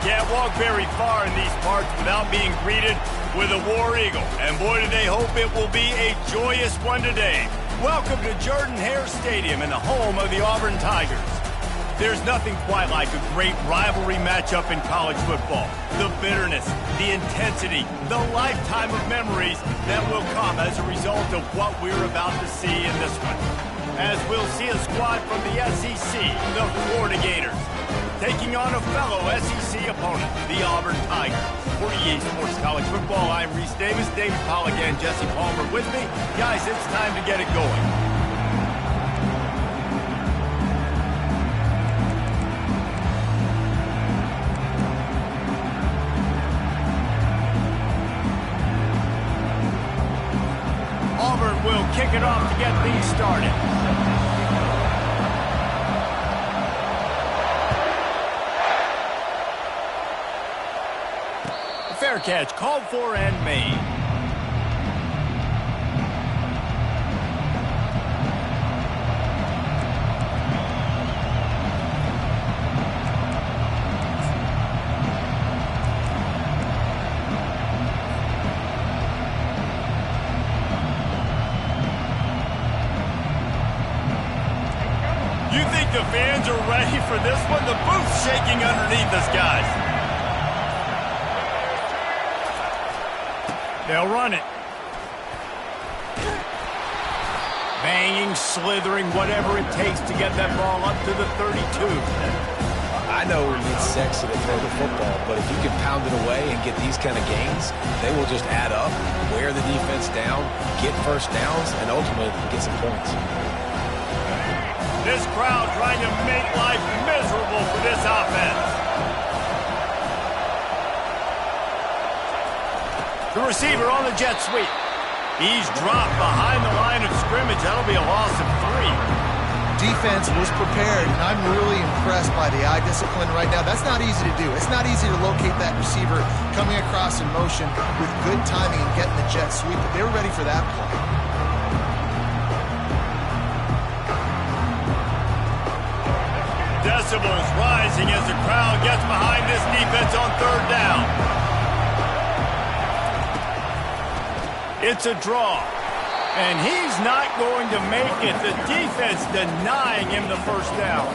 can't walk very far in these parts without being greeted with a War Eagle. And boy, do they hope it will be a joyous one today. Welcome to Jordan-Hare Stadium and the home of the Auburn Tigers. There's nothing quite like a great rivalry matchup in college football. The bitterness, the intensity, the lifetime of memories that will come as a result of what we're about to see in this one. As we'll see a squad from the SEC, the Florida Gators, taking on a fellow SEC opponent, the Auburn Tigers. For EA Sports College Football, I'm Reese Davis, David Pollack, and Jesse Palmer with me. Guys, it's time to get it going. Auburn will kick it off to get things started. Fair catch called for and made. You think the fans are ready for this one? The booth's shaking underneath us, guys. They'll run it. Banging, slithering, whatever it takes to get that ball up to the 32. I know it's sexy to throw the football, but if you can pound it away and get these kind of gains, they will just add up, wear the defense down, get first downs, and ultimately get some points. This crowd trying to make life miserable for this offense. The receiver on the jet sweep. He's dropped behind the line of scrimmage. That'll be a loss of 3. Defense was prepared, and I'm really impressed by the eye discipline right now. That's not easy to do. It's not easy to locate that receiver coming across in motion with good timing and getting the jet sweep, but they were ready for that play. Decibels rising as the crowd gets behind this defense on 3rd down. It's a draw, and he's not going to make it. The defense denying him the first down.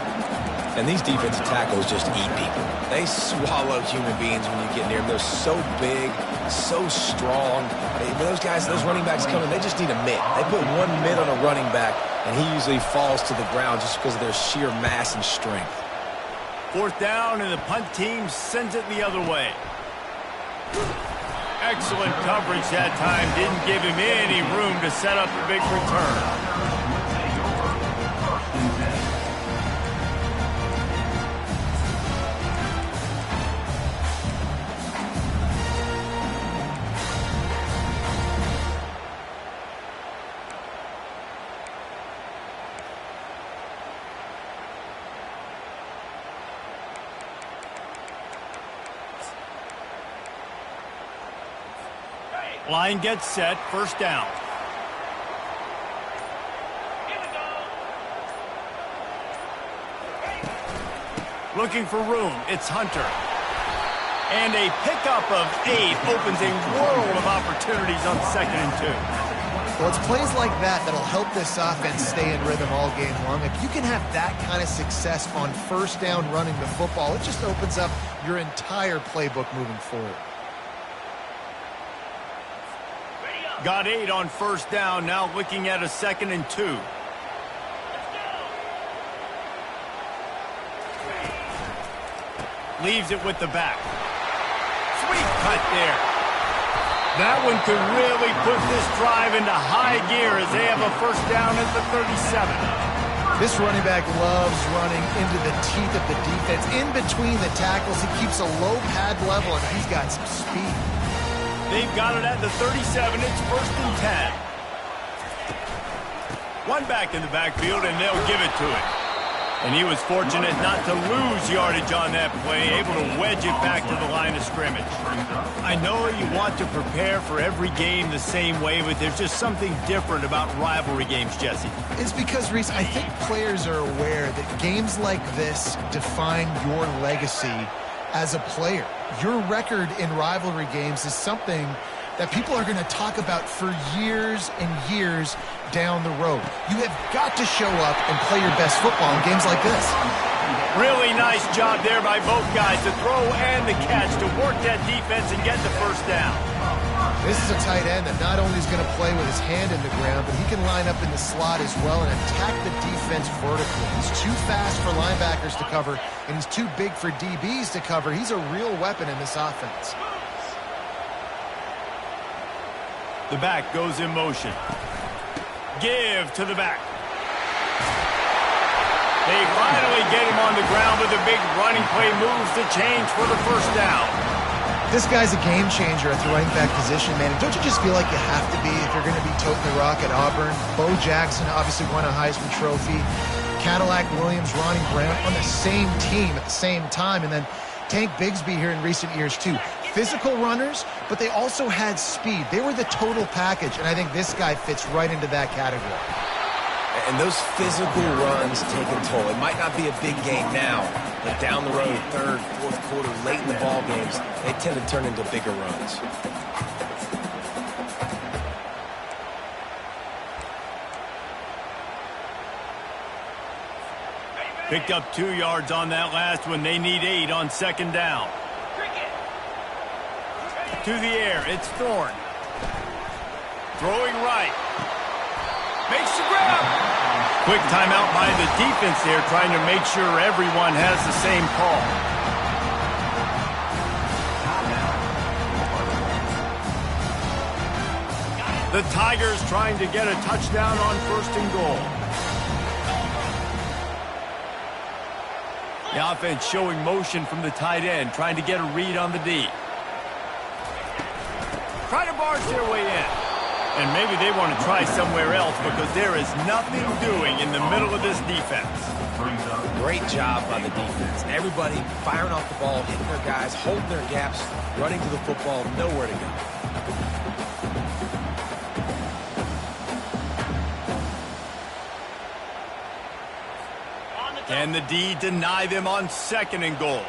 And these defensive tackles just eat people. They swallow human beings when you get near them. They're so big, so strong. When those guys, those running backs come in, they just need a mitt. They put one mitt on a running back, and he usually falls to the ground just because of their sheer mass and strength. 4th down, and the punt team sends it the other way. Excellent coverage that time. Didn't give him any room to set up a big return. Line gets set, 1st down. Looking for room, it's Hunter. And a pickup of 8 opens a world of opportunities on 2nd and 2. Well, it's plays like that that'll help this offense stay in rhythm all game long. If you can have that kind of success on 1st down running the football, it just opens up your entire playbook moving forward. Got 8 on 1st down, now looking at a 2nd and 2. Leaves it with the back. Sweet cut there. That one could really put this drive into high gear as they have a 1st down at the 37. This running back loves running into the teeth of the defense. In between the tackles, he keeps a low pad level, and he's got some speed. They've got it at the 37. It's 1st and 10. One back in the backfield, and they'll give it to him. And he was fortunate not to lose yardage on that play, able to wedge it back to the line of scrimmage. I know you want to prepare for every game the same way, but there's just something different about rivalry games, Jesse. It's because, Reese, I think players are aware that games like this define your legacy as a player. Your record in rivalry games is something that people are going to talk about for years and years down the road. You have got to show up and play your best football in games like this. Really nice job there by both guys, the throw and the catch, to work that defense and get the first down. This is a tight end that not only is going to play with his hand in the ground, but he can line up in the slot as well and attack the defense vertically. He's too fast for linebackers to cover, and he's too big for DBs to cover. He's a real weapon in this offense. The back goes in motion. Give to the back. They finally get him on the ground with a big running play, moves the change for the first down. This guy's a game changer at the running back position, man. And don't you just feel like you have to be if you're going to be toting the rock at Auburn? Bo Jackson obviously won a Heisman Trophy. Cadillac Williams, Ronnie Brown on the same team at the same time. And then Tank Bigsby here in recent years, too. Physical runners, but they also had speed. They were the total package, and I think this guy fits right into that category. And those physical runs take a toll. It might not be a big game now, but down the road, third, fourth quarter, late in the ball games, they tend to turn into bigger runs. Picked up 2 yards on that last one. They need 8 on second down. To the air, it's Thorne. Throwing right. Makes the grab. Quick timeout by the defense there, trying to make sure everyone has the same call. The Tigers trying to get a touchdown on first and goal. The offense showing motion from the tight end, trying to get a read on the D. Try to barge their way in. And maybe they want to try somewhere else because there is nothing doing in the middle of this defense. Great job by the defense. Everybody firing off the ball, hitting their guys, holding their gaps, running to the football, nowhere to go. Can the D deny them on second and goal?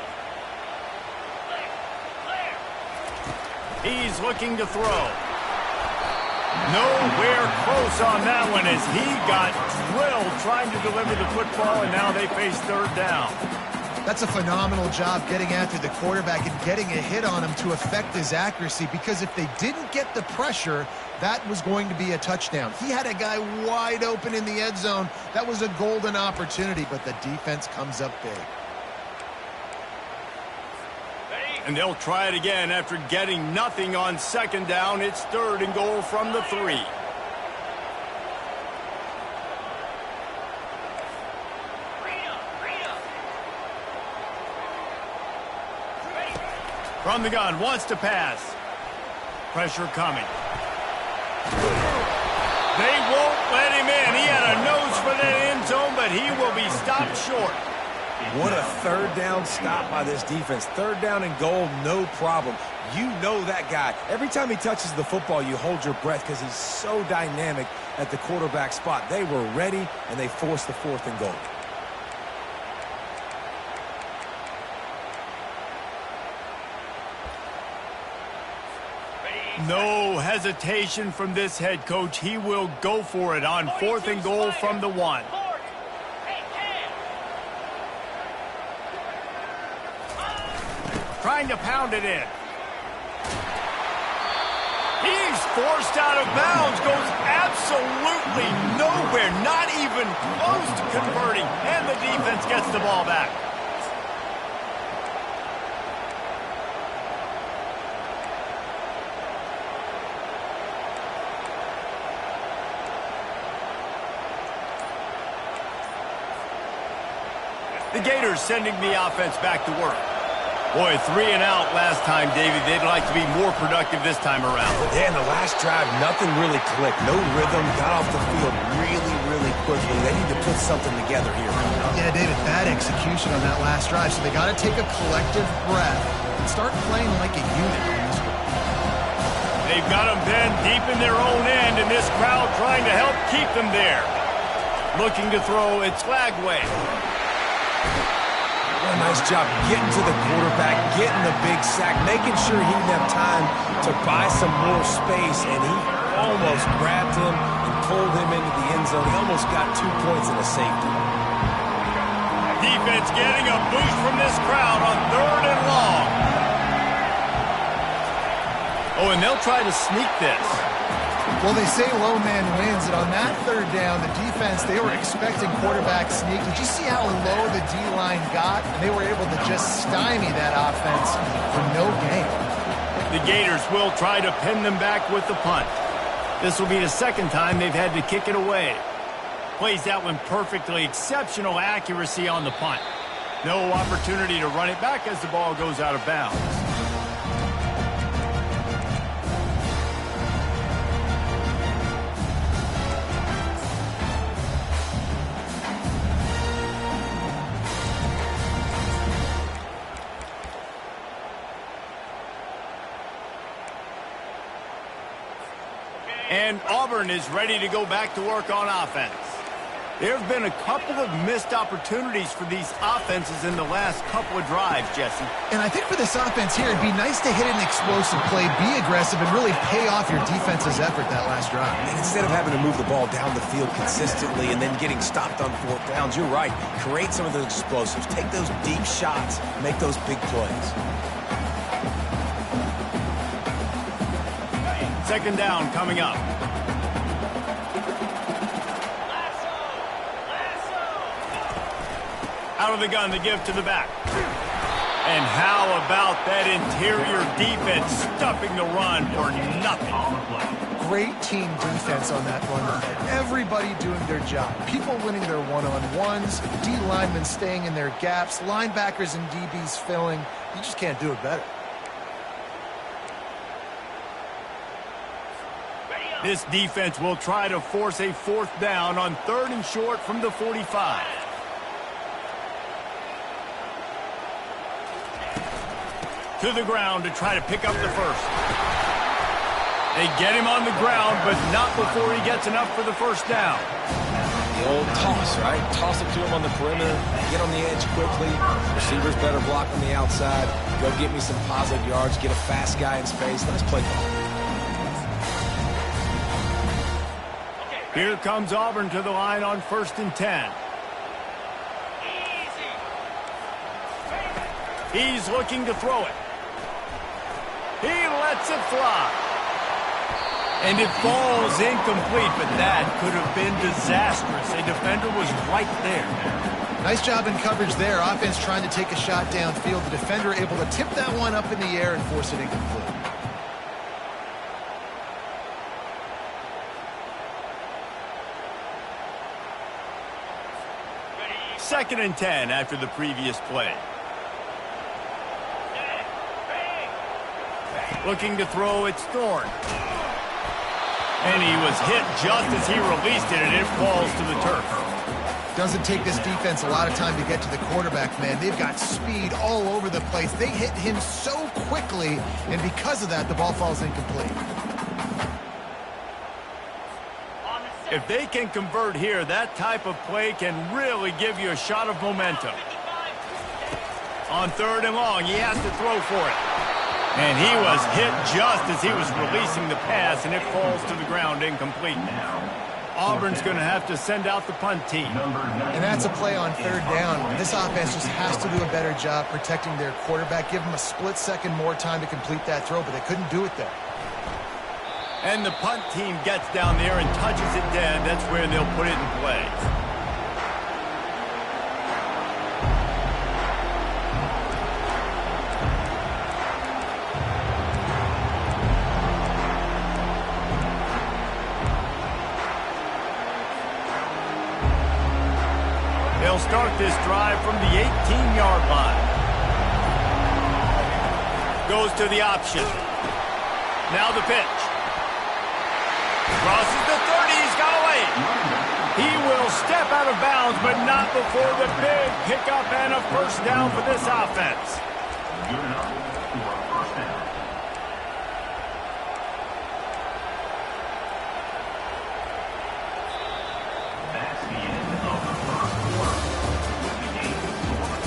He's looking to throw. Nowhere close on that one as he got drilled trying to deliver the football, and now they face third down. That's a phenomenal job getting after the quarterback and getting a hit on him to affect his accuracy, because if they didn't get the pressure, that was going to be a touchdown. He had a guy wide open in the end zone. That was a golden opportunity, but the defense comes up big. And they'll try it again after getting nothing on second down. It's third and goal from the 3. From the gun, wants to pass. Pressure coming. They won't let him in. He had a nose for that end zone, but he will be stopped short. What a third down stop by this defense. Third down and goal, no problem. You know that guy. Every time he touches the football, you hold your breath because he's so dynamic at the quarterback spot. They were ready, and they forced the fourth and goal. No hesitation from this head coach. He will go for it on fourth and goal from the 1. Trying to pound it in. He's forced out of bounds, goes absolutely nowhere, not even close to converting, and the defense gets the ball back. The Gators sending the offense back to work. Boy, 3 and out last time, David. They'd like to be more productive this time around. Yeah, in the last drive, nothing really clicked. No rhythm, got off the field really quickly. They need to put something together here. Yeah, David, bad execution on that last drive, so they got to take a collective breath and start playing like a unit on this one. They've got them then deep in their own end, and this crowd trying to help keep them there. Looking to throw, it's Flagway. a nice job getting to the quarterback, getting the big sack, making sure he didn't have time to buy some more space, and he almost grabbed him and pulled him into the end zone. He almost got 2 points in a safety. Defense getting a boost from this crowd on 3rd and long. Oh, and they'll try to sneak this. Well, they say low man wins, and on that 3rd down, the defense, they were expecting quarterback sneak. Did you see how low the D-line got? And they were able to just stymie that offense for no gain. The Gators will try to pin them back with the punt. This will be the 2nd time they've had to kick it away. Plays that one perfectly. Exceptional accuracy on the punt. No opportunity to run it back as the ball goes out of bounds. And Auburn is ready to go back to work on offense. There have been a couple of missed opportunities for these offenses in the last couple of drives, Jesse. And I think for this offense here, it'd be nice to hit an explosive play, be aggressive, and really pay off your defense's effort that last drive. And instead of having to move the ball down the field consistently and then getting stopped on 4th downs, you're right. Create some of those explosives. Take those deep shots. Make those big plays. 2nd down coming up. Out of the gun, the give to the back. And how about that interior defense stuffing the run for nothing? Great team defense on that one. Everybody doing their job. People winning their one-on-ones, D linemen staying in their gaps, linebackers and DBs filling. You just can't do it better. This defense will try to force a 4th down on 3rd and short from the 45. To the ground to try to pick up the 1st. They get him on the ground, but not before he gets enough for the 1st down. The old toss, right? Toss it to him on the perimeter, get on the edge quickly. Receivers better block on the outside. Go get me some positive yards, get a fast guy in space. Nice play call. Here comes Auburn to the line on 1st and 10. He's looking to throw it. He lets it fly. And it falls incomplete, but that could have been disastrous. A defender was right there. Nice job in coverage there. Offense trying to take a shot downfield. The defender able to tip that one up in the air and force it incomplete. 2nd and 10 after the previous play. Looking to throw, it's Thorne. And he was hit just as he released it, and it falls to the turf. Doesn't take this defense a lot of time to get to the quarterback, man. They've got speed all over the place. They hit him so quickly, and because of that, the ball falls incomplete. If they can convert here, that type of play can really give you a shot of momentum. On 3rd and long, he has to throw for it. And he was hit just as he was releasing the pass, and it falls to the ground incomplete. Auburn's going to have to send out the punt team. And that's a play on 3rd down. This offense just has to do a better job protecting their quarterback. Give him a split second more time to complete that throw, but they couldn't do it there. And the punt team gets down there and touches it dead. That's where they'll put it in play. They'll start this drive from the 18-yard line. Goes to the option. Now the pitch. Crosses the 30, he's got away. He will step out of bounds, but not before the big pickup and a 1st down for this offense. Good enough for a 1st down. That's the end of the 1st quarter. The game is scored.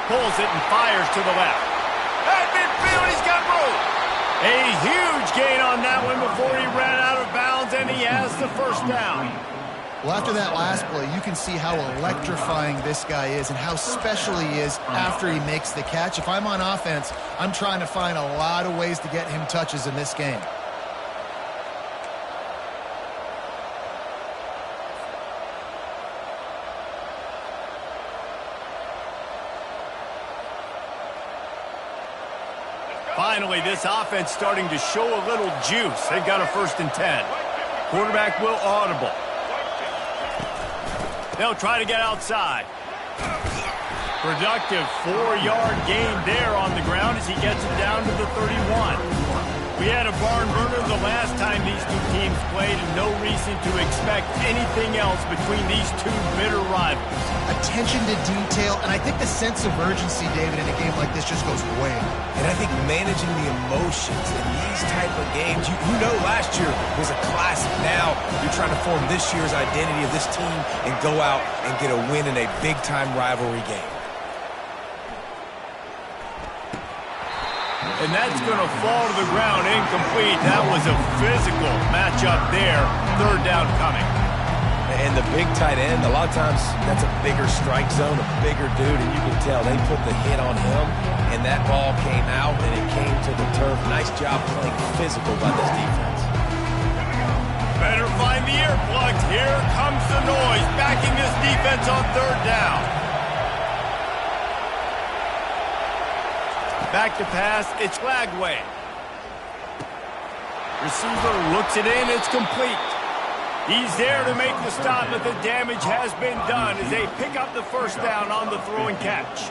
Pulls it and fires to the left. At midfield, he's got room. A huge gain on that one before he ran out of bounds, and he has the first down. Well, after that last play, you can see how electrifying this guy is and how special he is after he makes the catch. If I'm on offense, I'm trying to find a lot of ways to get him touches in this game. Finally, this offense starting to show a little juice. They've got a 1st and 10. Quarterback will audible. They'll try to get outside. Productive 4-yard gain there on the ground as he gets it down to the 31. We had a barn burner the last time these two teams played, and no reason to expect anything else between these two bitter rivals. Attention to detail, and I think the sense of urgency, David, in a game like this just goes way up. And I think managing the emotions in these type of games, you know last year was a classic. Now you're trying to form this year's identity of this team and go out and get a win in a big-time rivalry game. And that's going to fall to the ground incomplete. That was a physical matchup there. 3rd down coming. And the big tight end, a lot of times that's a bigger strike zone, a bigger dude, and you can tell they put the hit on him, and that ball came out, and it came to the turf. Nice job playing physical by this defense. Better find the earplugs. Here comes the noise, backing this defense on 3rd down. Back to pass, it's Lagway. Receiver looks it in, it's complete. He's there to make the stop, but the damage has been done as they pick up the 1st down on the throw and catch.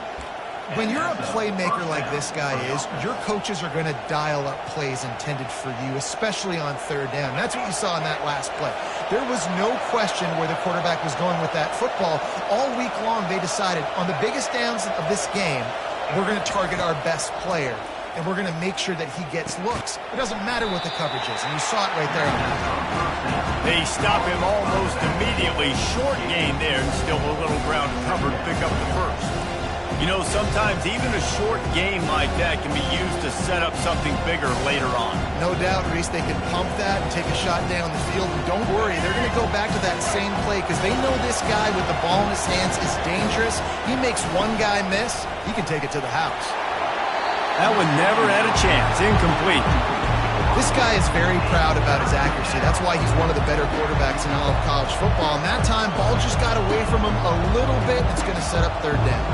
When you're a playmaker like this guy is, your coaches are going to dial up plays intended for you, especially on 3rd down. That's what you saw in that last play. There was no question where the quarterback was going with that football. All week long, they decided on the biggest downs of this game, we're going to target our best player, and we're going to make sure that he gets looks. It doesn't matter what the coverage is, and you saw it right there on that. They stop him almost immediately. Short gain there, and still a little ground to cover to pick up the 1st. You know, sometimes even a short gain like that can be used to set up something bigger later on. No doubt, Reese, they can pump that and take a shot down the field. And don't worry, they're going to go back to that same play because they know this guy with the ball in his hands is dangerous. He makes one guy miss, he can take it to the house. That one never had a chance. Incomplete. This guy is very proud about his accuracy. That's why he's one of the better quarterbacks in all of college football. And that time, ball just got away from him a little bit. It's going to set up 3rd down.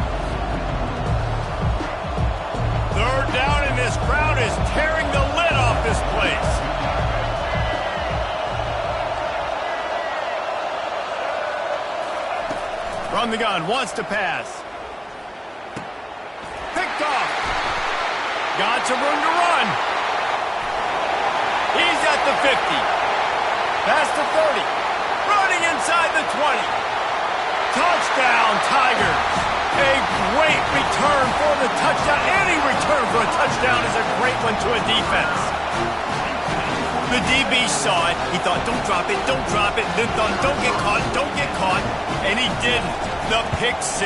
3rd down, and this crowd is tearing the lid off this place. From the gun, wants to pass. Picked off. Got some room to run. He's at the 50. Past the 30. Running inside the 20. Touchdown, Tigers. A great return for the touchdown. Any return for a touchdown is a great one to a defense. The DB saw it. He thought, don't drop it, don't drop it. Then thought, don't get caught, don't get caught. And he didn't. The pick 6.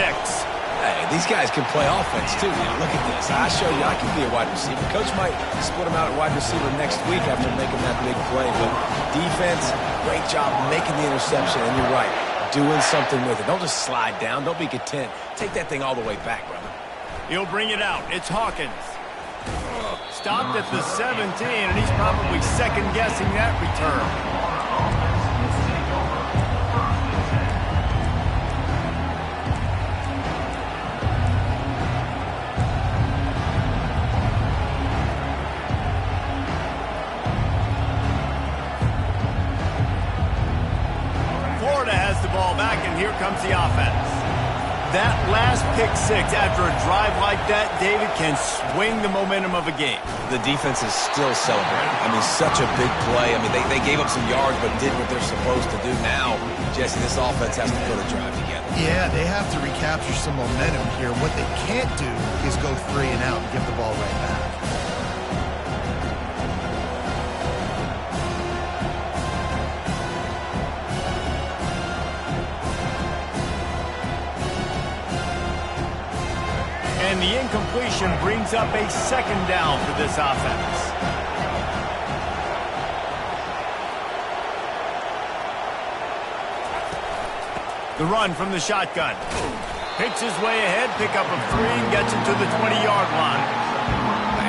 Hey, these guys can play offense, too. You know, look at this. I show you I can be a wide receiver. Coach might split him out at wide receiver next week after making that big play. But defense, great job making the interception. And you're right, doing something with it. Don't just slide down. Don't be content. Take that thing all the way back, brother. He'll bring it out. It's Hawkins. Stopped at the 17, and he's probably second-guessing that return. Florida has the ball back, and here comes the offense. That last pick 6 after a drive like that, David, can swing the momentum of a game. The defense is still celebrating. I mean, such a big play. I mean, they gave up some yards but did what they're supposed to do. Now, Jesse, this offense has to put a drive together. Yeah, they have to recapture some momentum here. What they can't do is go 3 and out and give the ball right back. And the incompletion brings up a second down for this offense. The run from the shotgun. Picks his way ahead, pick up of 3, and gets it to the 20-yard line.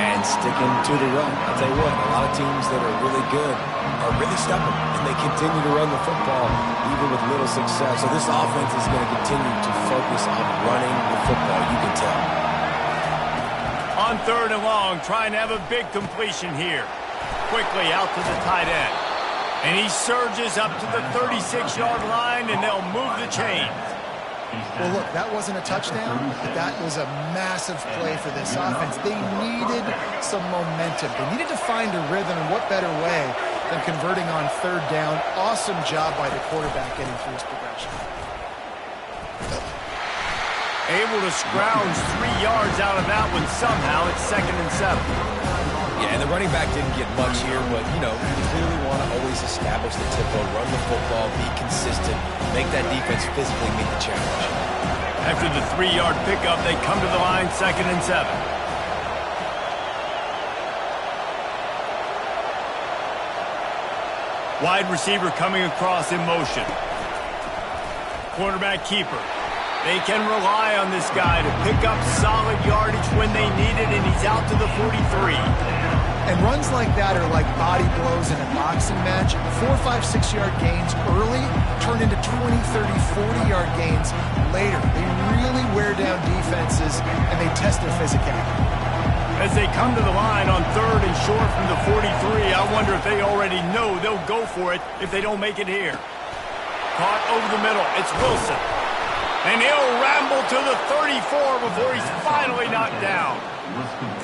And sticking to the run. I'll tell you what, a lot of teams that are really good are really stubborn, and they continue to run the football even with little success. So this offense is going to continue to focus on running the football, you can tell. On 3rd and long, trying to have a big completion here. Quickly out to the tight end. And he surges up to the 36-yard line, and they'll move the chains. Well, look, that wasn't a touchdown, but that was a massive play for this offense. They needed some momentum. They needed to find a rhythm, and what better way than converting on 3rd down. Awesome job by the quarterback getting through his progression. Able to scrounge 3 yards out of that one somehow. It's 2nd and 7. Yeah, and the running back didn't get much here, but, you know, you clearly want to always establish the tempo, run the football, be consistent, make that defense physically meet the challenge. After the 3-yard pickup, they come to the line, 2nd and 7. Wide receiver coming across in motion. Quarterback keeper. They can rely on this guy to pick up solid yardage when they need it, and he's out to the 43. And runs like that are like body blows in a boxing match. 4, 5, 6-yard gains early turn into 20, 30, 40-yard gains later. They really wear down defenses, and they test their physicality. As they come to the line on 3rd and short from the 43, I wonder if they already know they'll go for it if they don't make it here. Caught over the middle. It's Wilson. And he'll ramble to the 34 before he's finally knocked down.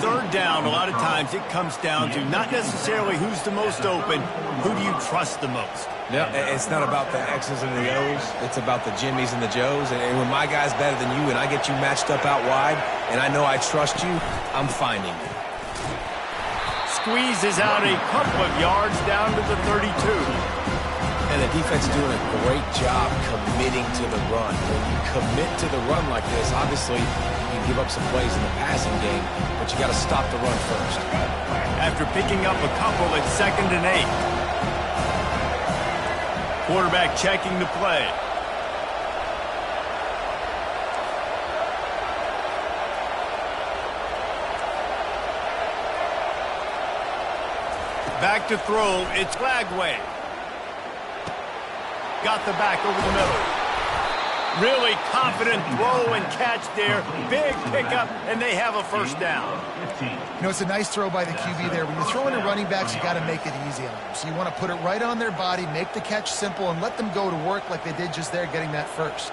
3rd down, a lot of times it comes down to not necessarily who's the most open, who do you trust the most? Yeah, it's not about the X's and the O's. It's about the Jimmies and the Joes. And when my guy's better than you and I get you matched up out wide and I know I trust you, I'm finding you. Squeezes out a couple of yards down to the 32. And the defense doing a great job committing to the run. When you commit to the run like this, obviously you can give up some plays in the passing game, but you got to stop the run first. After picking up a couple, it's 2nd and 8. Quarterback checking the play. Back to throw, it's Lagway. Got the back over the middle. Really confident throw and catch there. Big pickup, and they have a 1st down. You know, it's a nice throw by the QB there. When you're throwing to running backs, you got to make it easy on them. So you want to put it right on their body, make the catch simple, and let them go to work like they did just there, getting that 1st.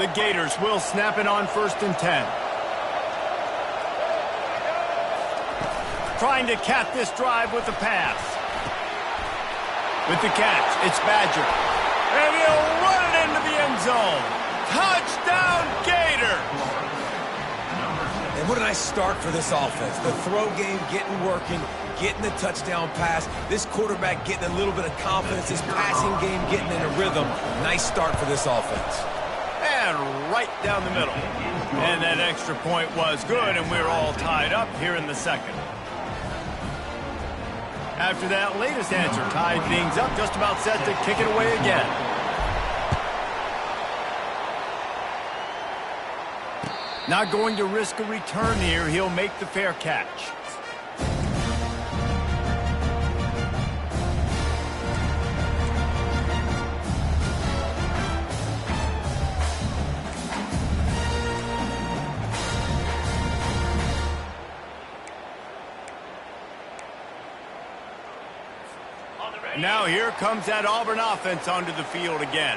The Gators will snap it on 1st and 10. Trying to cap this drive with the pass. With the catch, it's Badger. And he'll run it into the end zone. Touchdown, Gators! And what a nice start for this offense. The throw game getting working, getting the touchdown pass. This quarterback getting a little bit of confidence. This passing game getting in a rhythm. Nice start for this offense. And right down the middle. And that extra point was good, and we're all tied up here in the 2nd. After that latest answer tied things up, just about set to kick it away again. Not going to risk a return here. He'll make the fair catch. Now here comes that Auburn offense onto the field again.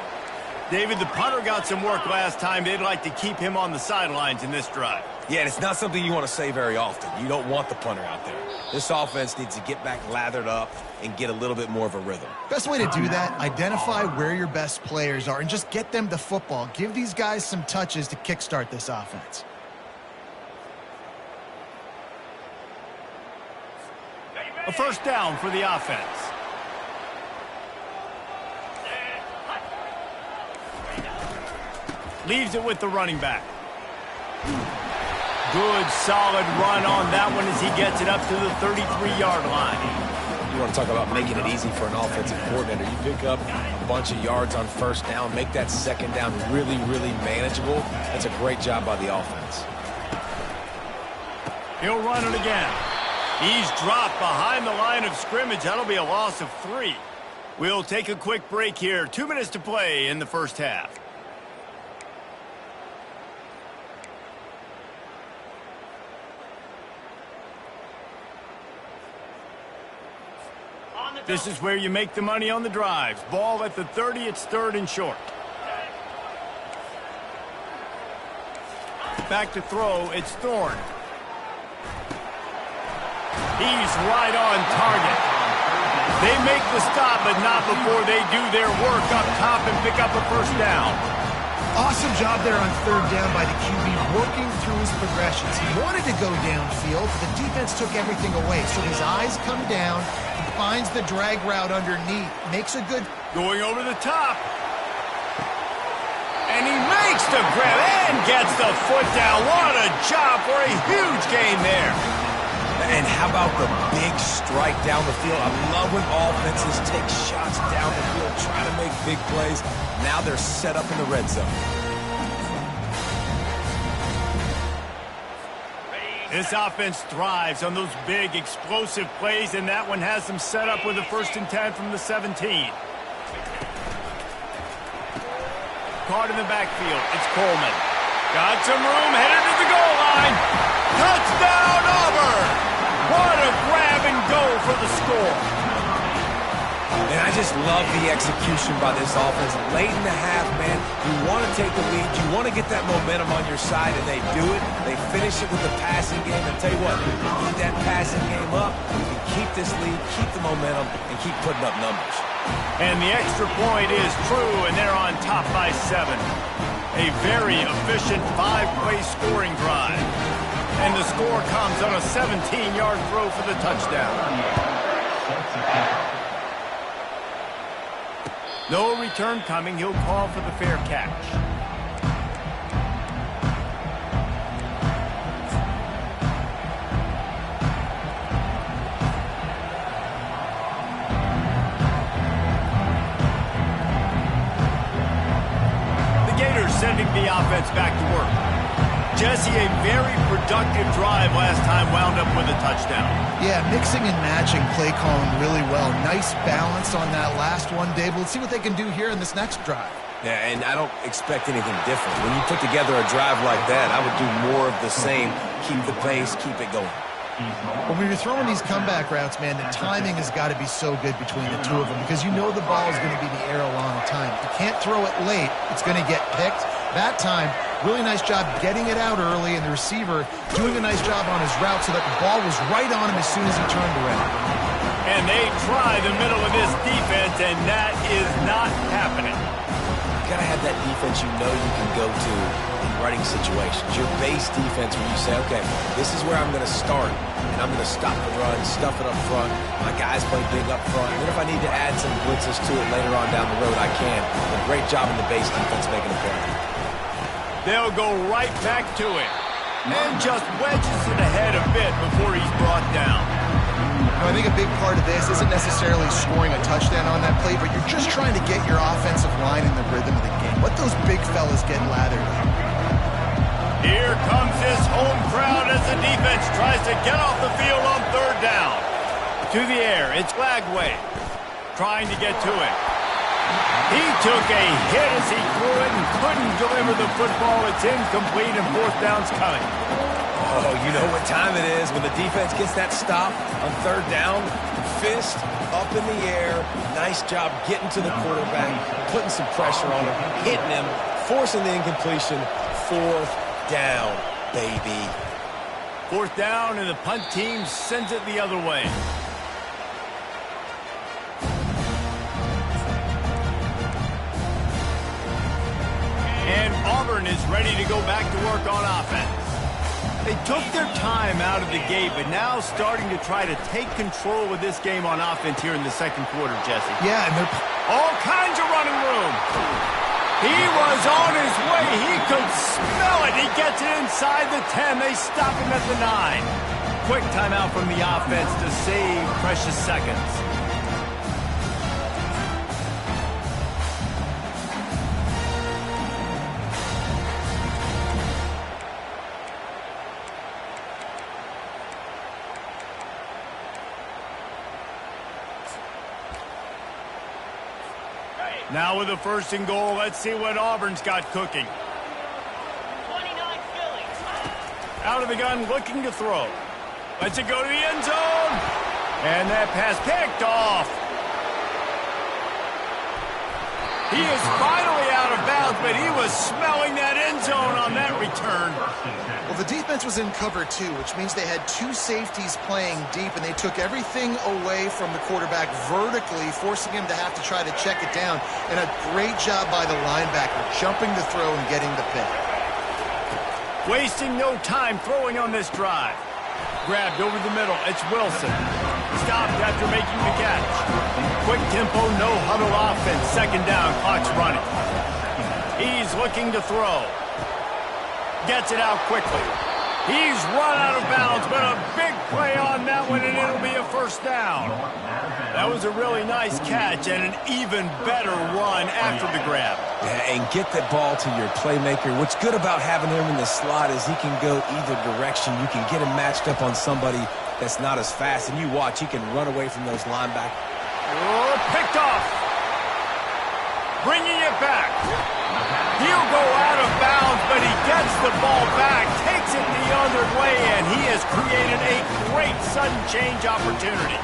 David, the punter got some work last time. They'd like to keep him on the sidelines in this drive. Yeah, and it's not something you want to say very often. You don't want the punter out there. This offense needs to get back lathered up and get a little bit more of a rhythm. Best way to do that, identify where your best players are and just get them the football. Give these guys some touches to kickstart this offense. A 1st down for the offense. Leaves it with the running back. Good, solid run on that one as he gets it up to the 33-yard line. You want to talk about making it easy for an offensive coordinator. You pick up a bunch of yards on first down, make that second down really, really manageable. That's a great job by the offense. He'll run it again. He's dropped behind the line of scrimmage. That'll be a loss of 3. We'll take a quick break here. 2 minutes to play in the first half. This is where you make the money on the drives. Ball at the 30, it's 3rd and short. Back to throw, it's Thorne. He's right on target. They make the stop, but not before they do their work up top and pick up a first down. Awesome job there on 3rd down by the QB, working through his progressions. He wanted to go downfield, but the defense took everything away. So his eyes come down, he finds the drag route underneath, makes a good... Going over the top. And he makes the grab and gets the foot down. What a job for a huge gain there. And how about the big strike down the field? I love when offenses take shots down the field, trying to make big plays. Now they're set up in the red zone. This offense thrives on those big, explosive plays, and that one has them set up with a 1st and 10 from the 17. Caught in the backfield, it's Coleman. Got some room, headed to the goal line. Touchdown, Auburn! What a grab and go for the score. And I just love the execution by this offense. Late in the half, man, you want to take the lead. You want to get that momentum on your side, and they do it. They finish it with the passing game. And tell you what, you keep that passing game up, you can keep this lead, keep the momentum, and keep putting up numbers. And the extra point is true, and they're on top by 7. A very efficient 5-play scoring drive. And the score comes on a 17-yard throw for the touchdown. No return coming. He'll call for the fair catch. The Gators sending the offense back to work. Jesse, a very productive drive last time, wound up with a touchdown. Yeah, mixing and matching play calling really well. Nice balance on that last one, Dave. Let's see what they can do here in this next drive. Yeah, and I don't expect anything different. When you put together a drive like that, I would do more of the same. Keep the pace, keep it going. When you're throwing these comeback routes, man, the timing has got to be so good between the two of them because you know the ball is going to be in the air a long time. If you can't throw it late, it's going to get picked. That time, really nice job getting it out early, and the receiver doing a nice job on his route so that the ball was right on him as soon as he turned around. And they try the middle of this defense, and that is not happening. You got to have that defense you know you can go to in running situations. Your base defense where you say, okay, this is where I'm going to start, and I'm going to stop the run, stuff it up front. My guys play big up front. And if I need to add some blitzes to it later on down the road, I can. But great job in the base defense making a play. They'll go right back to it. And just wedges it ahead a bit before he's brought down. I think a big part of this isn't necessarily scoring a touchdown on that play, but you're just trying to get your offensive line in the rhythm of the game. Let those big fellas get lathered. Here comes his home crowd as the defense tries to get off the field on 3rd down. To the air, it's Lagway trying to get to it. He took a hit as he threw it and couldn't deliver the football. It's incomplete and 4th down's coming. Oh, you know what time it is when the defense gets that stop on 3rd down. Fist up in the air. Nice job getting to the quarterback, putting some pressure on him, hitting him, forcing the incompletion. 4th down, baby. 4th down, and the punt team sends it the other way. And Auburn is ready to go back to work on offense. They took their time out of the gate, but now starting to try to take control of this game on offense here in the 2nd quarter, Jesse. Yeah, and they're all kinds of running room. He was is on his way. He could smell it. He gets it inside the 10. They stop him at the 9. Quick timeout from the offense to save precious seconds. Now with the first and goal, let's see what Auburn's got cooking. 29 Phillies. Out of the gun, looking to throw. Lets it go to the end zone. And that pass picked off. He is finally out of bounds, but he was smelling that end zone on that return. Well, the defense was in cover 2, which means they had 2 safeties playing deep, and they took everything away from the quarterback vertically, forcing him to have to try to check it down. And a great job by the linebacker, jumping the throw and getting the pick. Wasting no time throwing on this drive. Grabbed over the middle. It's Wilson. Stopped after making the catch. Quick tempo, no huddle offense. Second down, clock's running. He's looking to throw. Gets it out quickly. He's run out of bounds, but a big play on that one, and it'll be a first down. That was a really nice catch and an even better run after the grab. Yeah, and get that ball to your playmaker. What's good about having him in the slot is he can go either direction. You can get him matched up on somebody that's not as fast, and you watch, he can run away from those linebackers. Oh, picked off. Bringing it back. He'll go out of bounds, but he gets the ball back, takes it the other way, and he has created a great sudden change opportunity.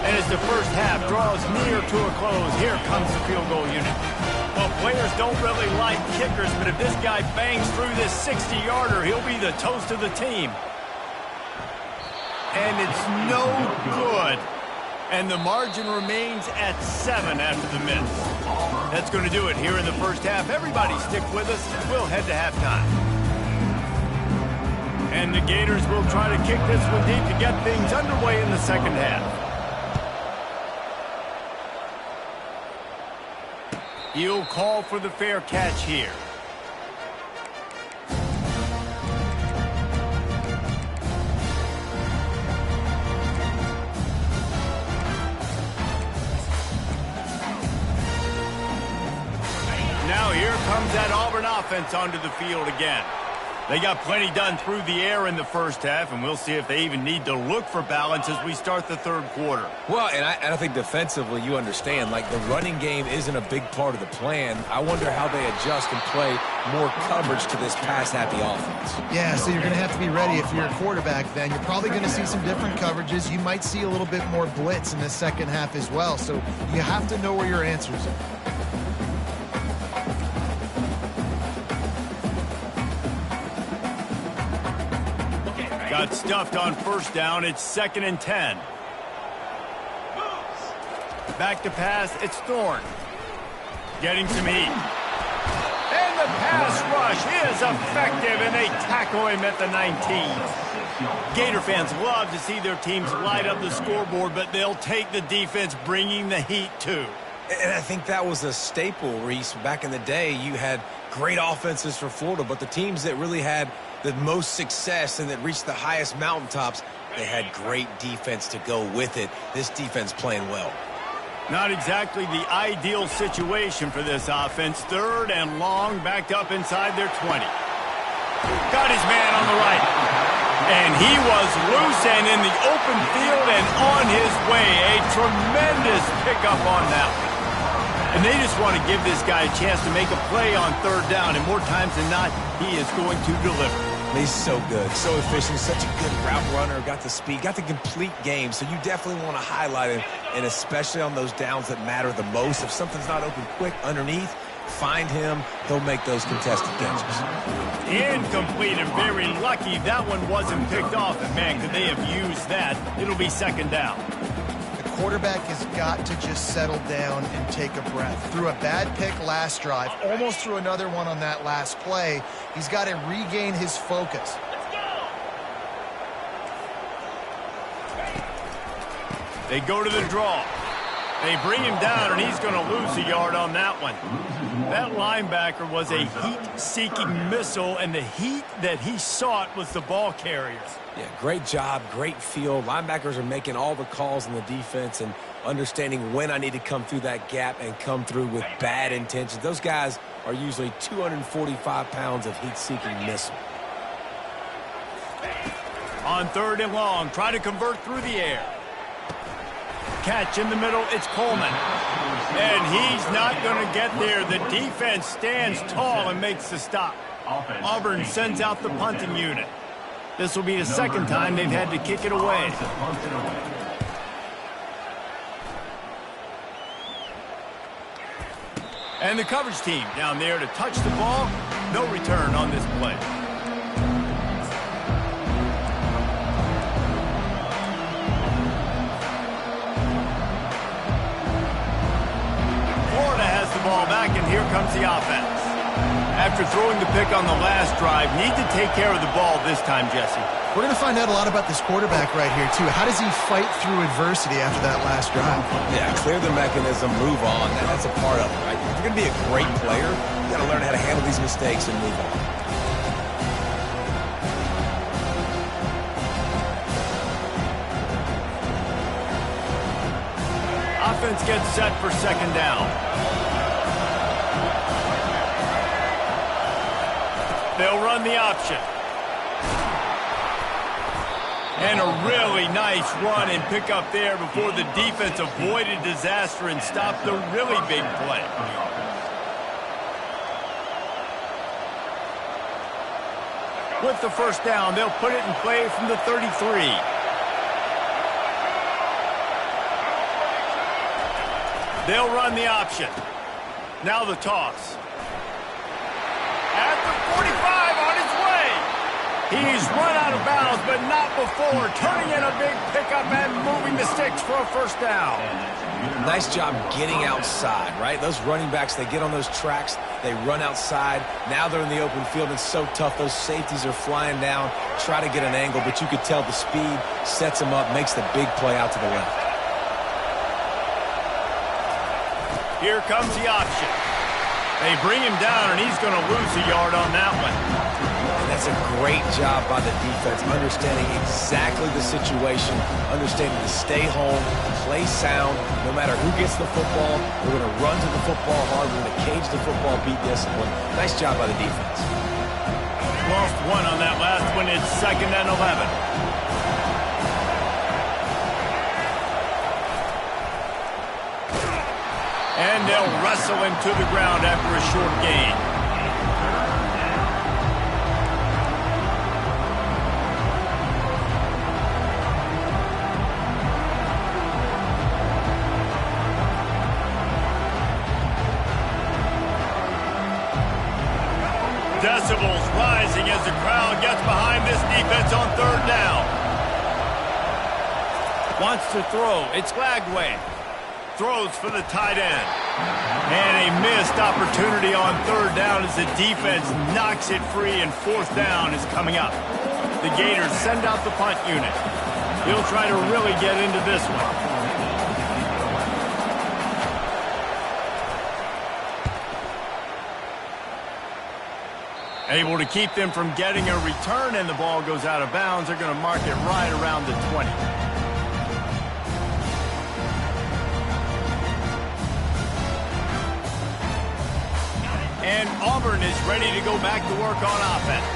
And as the first half draws near to a close, here comes the field goal unit. Well, players don't really like kickers, but if this guy bangs through this 60-yarder, he'll be the toast of the team. And it's no good. And the margin remains at 7 after the miss. That's going to do it here in the first half. Everybody stick with us. We'll head to halftime. And the Gators will try to kick this one deep to get things underway in the second half. He'll call for the fair catch here. Now here comes that Auburn offense onto the field again. They got plenty done through the air in the first half, and we'll see if they even need to look for balance as we start the third quarter. Well, and I think defensively, you understand, like the running game isn't a big part of the plan. I wonder how they adjust and play more coverage to this pass-happy offense. Yeah, so you're going to have to be ready if you're a quarterback then. You're probably going to see some different coverages. You might see a little bit more blitz in the second half as well, so you have to know where your answers are. Got stuffed on first down. It's 2nd and 10. Back to pass. It's Thorne. Getting some heat. And the pass rush is effective, and they tackle him at the 19. Gator fans love to see their teams light up the scoreboard, but they'll take the defense bringing the heat too. And I think that was a staple, Reese. Back in the day, you had great offenses for Florida, but the teams that really had the most success and that reached the highest mountaintops, they had great defense to go with it. This defense playing well. Not exactly the ideal situation for this offense. 3rd and long, backed up inside their 20. Got his man on the right. And he was loose and in the open field and on his way. A tremendous pickup on that one. And they just want to give this guy a chance to make a play on 3rd down. And more times than not, he is going to deliver. He's so good, so efficient, such a good route runner, got the speed, got the complete game. So you definitely want to highlight him, and especially on those downs that matter the most. If something's not open quick underneath, find him. He'll make those contested catches. Incomplete, and very lucky that one wasn't picked off. And man, could they have used that? It'll be 2nd down. Quarterback has got to just settle down and take a breath. Threw a bad pick last drive, almost threw another one on that last play. He's got to regain his focus. They go to the draw. They bring him down, and he's going to lose a yard on that one. That linebacker was a heat-seeking missile, and the heat that he sought was the ball carrier. Yeah, great job, great feel. Linebackers are making all the calls in the defense and understanding when I need to come through that gap and come through with bad intentions. Those guys are usually 245 pounds of heat-seeking missile. On 3rd and long, try to convert through the air. Catch in the middle, it's Coleman. And he's not going to get there. The defense stands tall and makes the stop. Auburn sends out the punting unit. This will be the second time they've had to kick it away. And the coverage team down there to touch the ball. No return on this play. Florida has the ball back, and here comes the offense. After throwing the pick on the last drive, need to take care of the ball this time, Jesse. We're going to find out a lot about this quarterback right here, too. How does he fight through adversity after that last drive? Yeah, clear the mechanism, move on. That's a part of it, right? If you're going to be a great player, you got to learn how to handle these mistakes and move on. Offense gets set for 2nd down. They'll run the option. And a really nice run and pick up there before the defense avoided disaster and stopped the really big play. With the 1st down, they'll put it in play from the 33. They'll run the option. Now the toss. At the 45, on his way. He's run out of bounds, but not before. Turning in a big pickup and moving the sticks for a 1st down. Nice job getting outside, right? Those running backs, they get on those tracks, they run outside. Now they're in the open field. It's so tough. Those safeties are flying down, try to get an angle, but you could tell the speed sets them up, makes the big play out to the left. Here comes the option. They bring him down, and he's going to lose a yard on that one. And that's a great job by the defense, understanding exactly the situation, understanding to stay home, play sound. No matter who gets the football, we're going to run to the football hard. We're going to cage the football, beat discipline. Nice job by the defense. Lost one on that last one. It's 2nd and 11. And they'll wrestle him to the ground after a short gain. Decibels rising as the crowd gets behind this defense on 3rd down. Wants to throw. It's Lagway. Throws for the tight end. And a missed opportunity on 3rd down as the defense knocks it free, and 4th down is coming up. The Gators send out the punt unit. He'll try to really get into this one. Able to keep them from getting a return, and the ball goes out of bounds. They're going to mark it right around the 20. And Auburn is ready to go back to work on offense.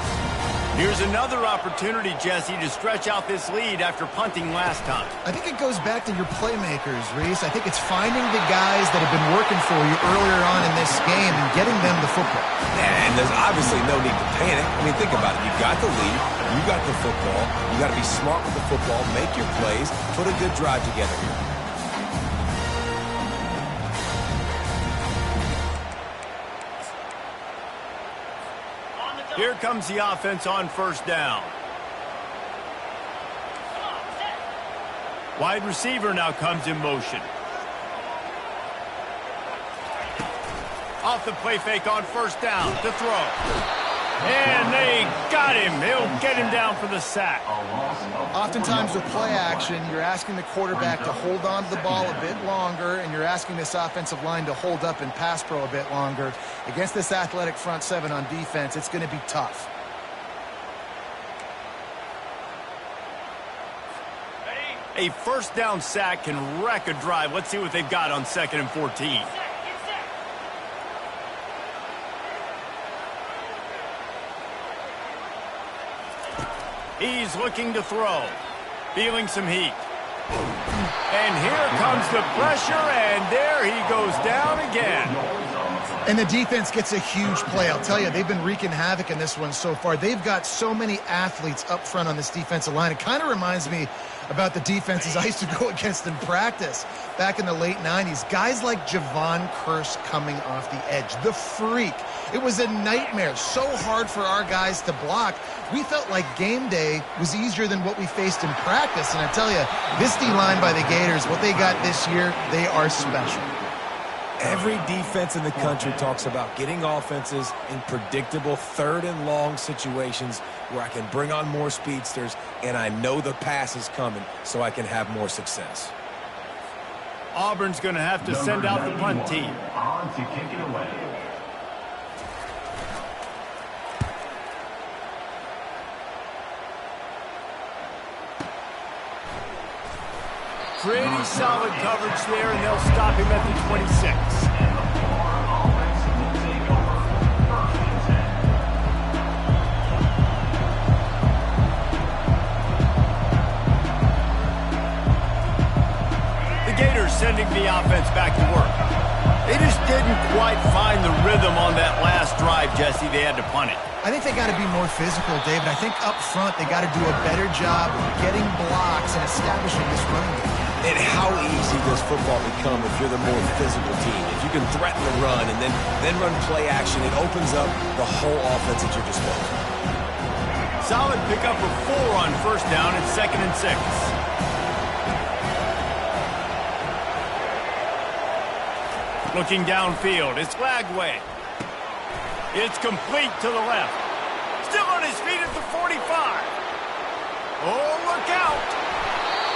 Here's another opportunity, Jesse, to stretch out this lead after punting last time. I think it goes back to your playmakers, Reese. I think it's finding the guys that have been working for you earlier on in this game and getting them the football. And there's obviously no need to panic. I mean, think about it. You got the lead. You got the football. You got to be smart with the football, make your plays, put a good drive together here. Here comes the offense on 1st down. Wide receiver now comes in motion. Off the play fake on 1st down to throw. And they got him. They'll get him down for the sack. Oftentimes with play action, you're asking the quarterback to hold on to the ball a bit longer, and you're asking this offensive line to hold up and pass pro a bit longer. Against this athletic front seven on defense, it's going to be tough. A first down sack can wreck a drive. Let's see what they've got on 2nd and 14. He's looking to throw. Feeling some heat. And here comes the pressure, and there he goes down again. And the defense gets a huge play. I'll tell you, they've been wreaking havoc in this one so far. They've got so many athletes up front on this defensive line. It kind of reminds me about the defenses I used to go against in practice back in the late 90s. Guys like Javon Curse coming off the edge. The freak. It was a nightmare. So hard for our guys to block. We felt like game day was easier than what we faced in practice. And I tell you, this D-line by the Gators, what they got this year, they are special. Every defense in the country talks about getting offenses in predictable 3rd and long situations where I can bring on more speedsters and I know the pass is coming so I can have more success. Auburn's going to have to send out the punt team. On to kick it away. Pretty solid coverage there, and they'll stop him at the 26. The Gators sending the offense back to work. They just didn't quite find the rhythm on that last drive, Jesse. They had to punt it. I think they got to be more physical, David. I think up front they got to do a better job getting blocks and establishing this running game. And how easy does football become if you're the more physical team? If you can threaten the run and then run play action, it opens up the whole offense at your disposal. Solid pickup of 4 on 1st down at 2nd and 6. Looking downfield, it's Lagway. It's complete to the left. Still on his feet at the 45. Oh, look out.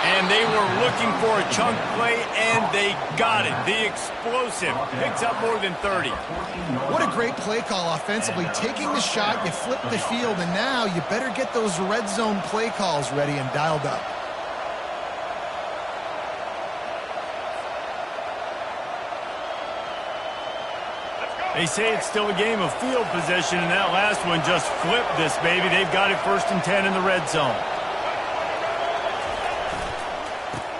And they were looking for a chunk play, and they got it. The explosive picks up more than 30. What a great play call offensively. Taking the shot, you flip the field, and now you better get those red zone play calls ready and dialed up. They say it's still a game of field position, and that last one just flipped this baby. They've got it 1st and 10 in the red zone.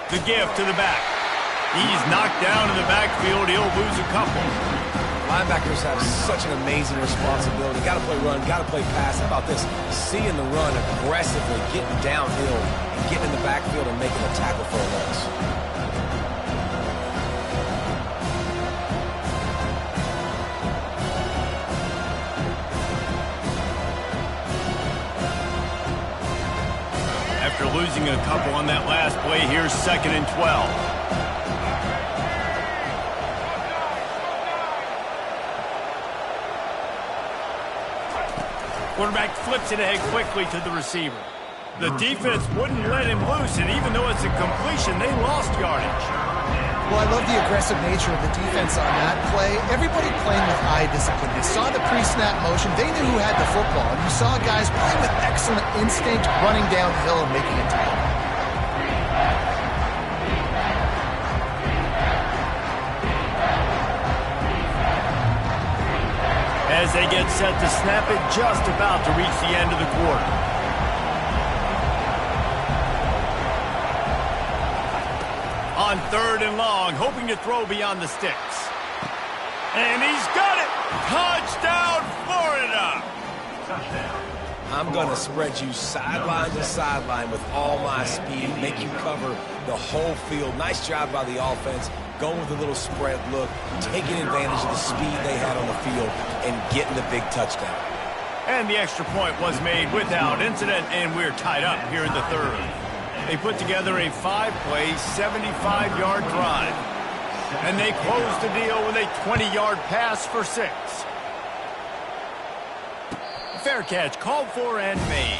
The give to the back. He's knocked down in the backfield. He'll lose a couple. Linebackers have such an amazing responsibility. Got to play run, got to play pass. How about this? Seeing the run aggressively, getting downhill, and getting in the backfield and making a tackle for a loss. After losing a couple on that last play, here's 2nd and 12. Quarterback flips it ahead quickly to the receiver. The defense wouldn't let him loose, and even though it's a completion, they lost yardage. Well, I love the aggressive nature of the defense on that play. Everybody playing with eye discipline. They saw the pre-snap motion. They knew who had the football. And you saw guys playing with excellent instinct, running downhill and making a tackle. As they get set to snap it, just about to reach the end of the quarter. On 3rd and long, hoping to throw beyond the sticks. And he's got it! Touchdown, Florida! Touchdown. I'm going to spread you sideline to sideline with all my speed, make you cover the whole field. Nice job by the offense, going with a little spread look, taking advantage of the speed they had on the field, and getting the big touchdown. And the extra point was made without incident, and we're tied up here in the 3rd. They put together a 5-play, 75-yard drive. And they closed the deal with a 20-yard pass for 6. Fair catch, called for and made.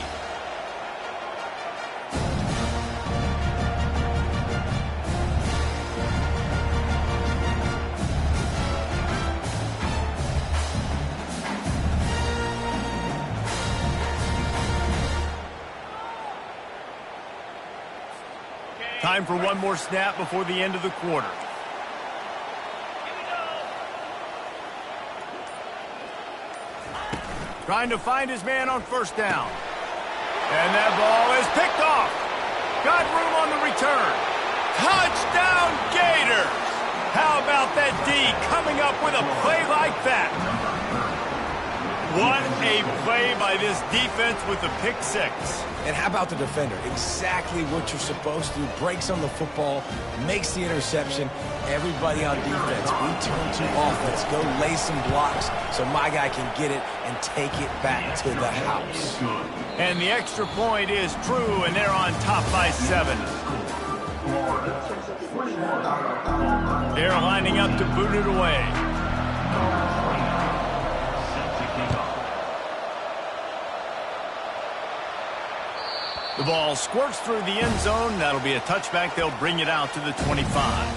Time for one more snap before the end of the quarter. Trying to find his man on first down. And that ball is picked off. Got room on the return. Touchdown Gators! How about that D coming up with a play like that? What a play by this defense with the pick six. And how about the defender? Exactly what you're supposed to do. Breaks on the football, makes the interception. Everybody on defense, we turn to offense. Go lay some blocks so my guy can get it and take it back to the house. And the extra point is true, and they're on top by 7. They're lining up to boot it away. The ball squirts through the end zone. That'll be a touchback. They'll bring it out to the 25.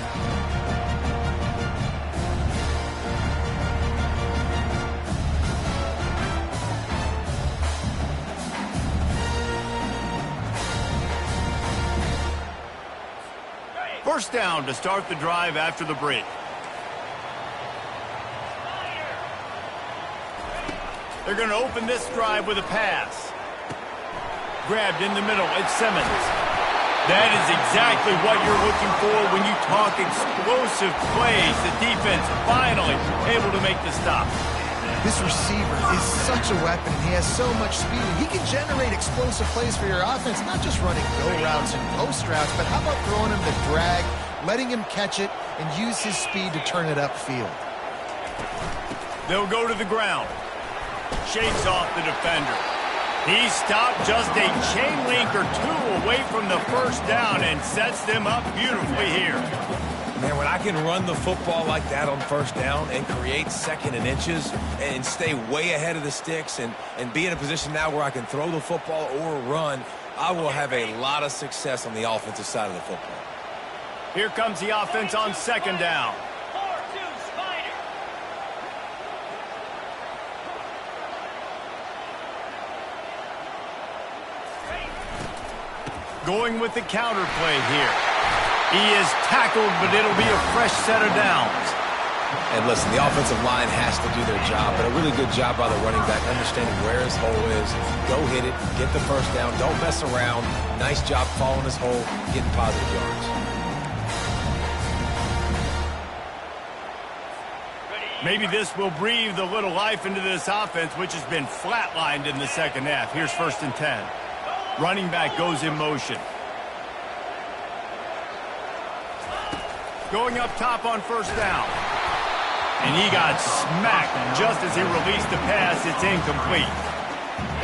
First down to start the drive after the break. They're going to open this drive with a pass. Grabbed in the middle, it's Simmons. That is exactly what you're looking for when you talk explosive plays. The defense finally able to make the stop. This receiver is such a weapon. He has so much speed. He can generate explosive plays for your offense, not just running go routes and post routes, but how about throwing him the drag, letting him catch it, and use his speed to turn it upfield. They'll go to the ground. Shakes off the defender. He stopped just a chain link or two away from the first down and sets them up beautifully here. Man, when I can run the football like that on first down and create second and inches and stay way ahead of the sticks and be in a position now where I can throw the football or run, I will have a lot of success on the offensive side of the football. Here comes the offense on second down. 4-2 Spider. Going with the counter play here. He is tackled, but it'll be a fresh set of downs. And listen, the offensive line has to do their job, but a really good job by the running back, understanding where his hole is. Go hit it, get the first down, don't mess around. Nice job following his hole, getting positive yards. Maybe this will breathe a little life into this offense, which has been flatlined in the second half. Here's 1st and 10. Running back goes in motion. Going up top on first down. And he got smacked just as he released the pass. It's incomplete.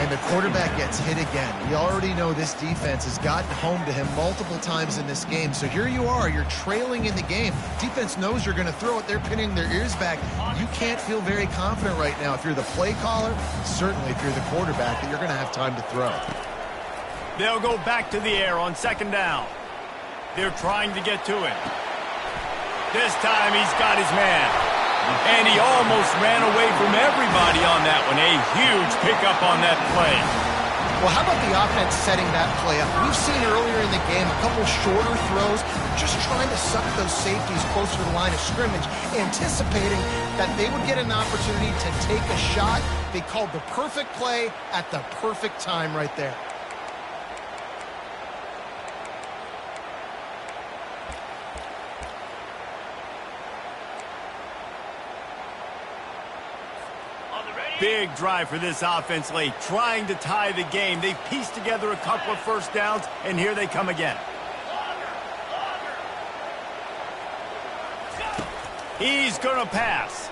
And the quarterback gets hit again. We already know this defense has gotten home to him multiple times in this game. So here you are, you're trailing in the game. Defense knows you're going to throw it. They're pinning their ears back. You can't feel very confident right now. If you're the play caller, certainly if you're the quarterback, that you're going to have time to throw. They'll go back to the air on second down. They're trying to get to him. This time he's got his man. And he almost ran away from everybody on that one. A huge pickup on that play. Well, how about the offense setting that play up? We've seen earlier in the game a couple shorter throws, just trying to suck those safeties closer to the line of scrimmage, anticipating that they would get an opportunity to take a shot. They called the perfect play at the perfect time right there. Big drive for this offense late, trying to tie the game. They've pieced together a couple of first downs, and here they come again. He's going to pass.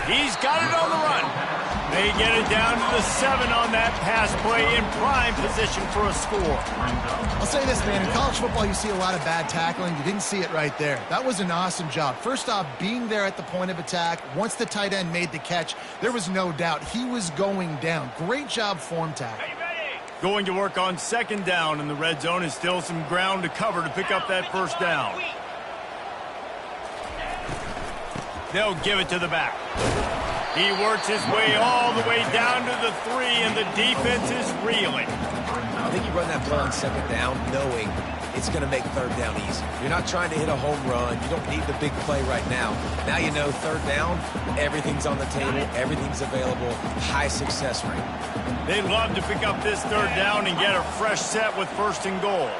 He's got it on the run. They get it down to the 7 on that pass play, in prime position for a score. I'll say this, man. In college football, you see a lot of bad tackling. You didn't see it right there. That was an awesome job. First off, being there at the point of attack. Once the tight end made the catch, there was no doubt he was going down. Great job form tackle. Going to work on 2nd down in the red zone, is still some ground to cover to pick up that 1st down. They'll give it to the back. He works his way all the way down to the 3, and the defense is reeling. I think you run that play on 2nd down knowing it's going to make 3rd down easy. You're not trying to hit a home run. You don't need the big play right now. Now you know 3rd down, everything's on the table, everything's available, high success rate. They'd love to pick up this 3rd down and get a fresh set with 1st and goal.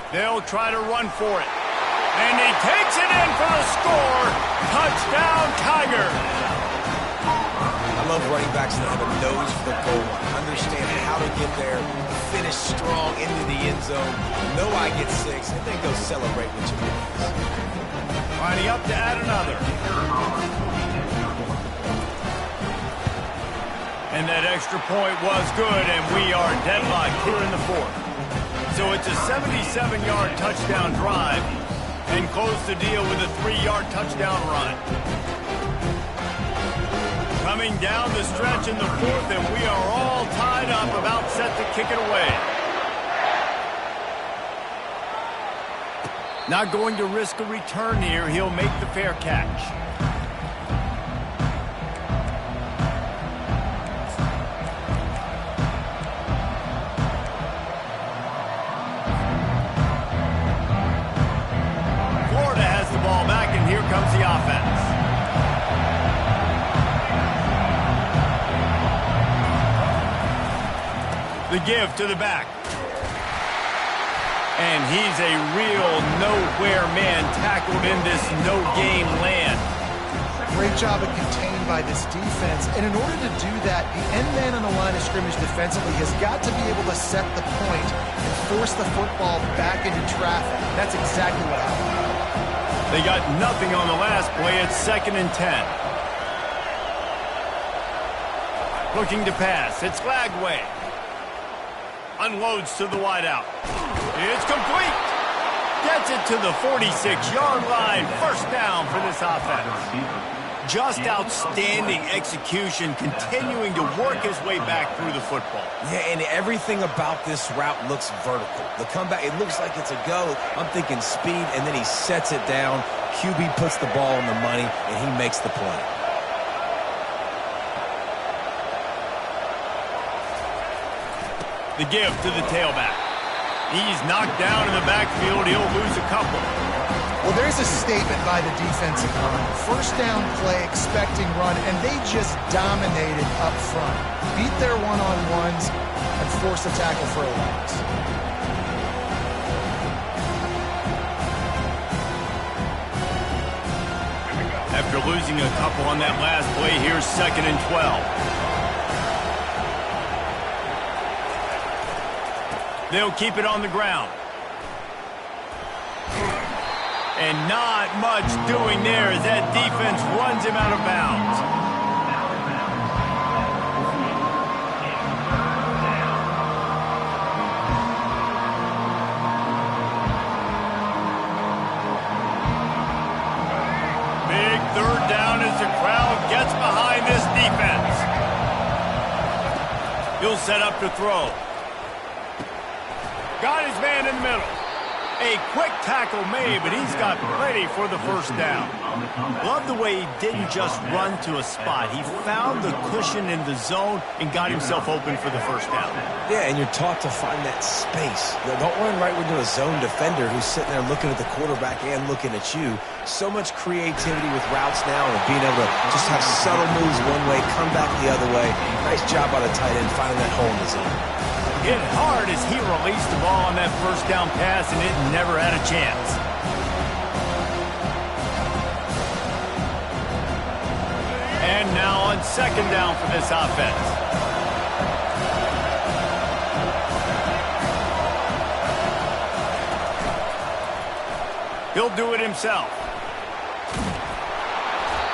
They'll try to run for it. And he takes it in for the score. Touchdown, Tiger. I love running backs that have a nose for the goal line. Understand how to get there, finish strong into the end zone, know I get 6, and then go celebrate with your boys. Lining up to add another. And that extra point was good, and we are deadlocked here in the 4th. So it's a 77-yard touchdown drive, and close the deal with a 3-yard touchdown run. Coming down the stretch in the 4th, and we are all tied up, about set to kick it away. Not going to risk a return here. He'll make the fair catch. Here comes the offense. The give to the back. And he's a real nowhere man, tackled in this no-game land. Great job of contained by this defense. And in order to do that, the end man on the line of scrimmage defensively has got to be able to set the point and force the football back into traffic. That's exactly what happened. They got nothing on the last play. It's 2nd and 10. Looking to pass. It's Lagway. Unloads to the wideout. It's complete. Gets it to the 46-yard line. 1st down for this offense. Just outstanding execution, continuing to work his way back through the football. Yeah, and everything about this route looks vertical. The comeback, it looks like it's a go. I'm thinking speed, and then he sets it down. QB puts the ball on the money, and he makes the play. The give to the tailback. He's knocked down in the backfield. He'll lose a couple. Well, there's a statement by the defensive line. 1st down play, expecting run, and they just dominated up front. Beat their one-on-ones and forced a tackle for a loss. After losing a couple on that last play, here's 2nd and 12. They'll keep it on the ground. And not much doing there as that defense runs him out of bounds. Big 3rd down as the crowd gets behind this defense. He'll set up to throw. Got his man in the middle. A quick tackle made, but he's got plenty for the 1st down. Love the way he didn't just run to a spot. He found the cushion in the zone and got himself open for the 1st down. Yeah, and you're taught to find that space. Don't run right into a zone defender who's sitting there looking at the quarterback and looking at you. So much creativity with routes now and being able to just have subtle moves one way, come back the other way. Nice job by the tight end finding that hole in the zone. Hit hard as he released the ball on that 1st down pass, and it never had a chance. And now on 2nd down for this offense. He'll do it himself.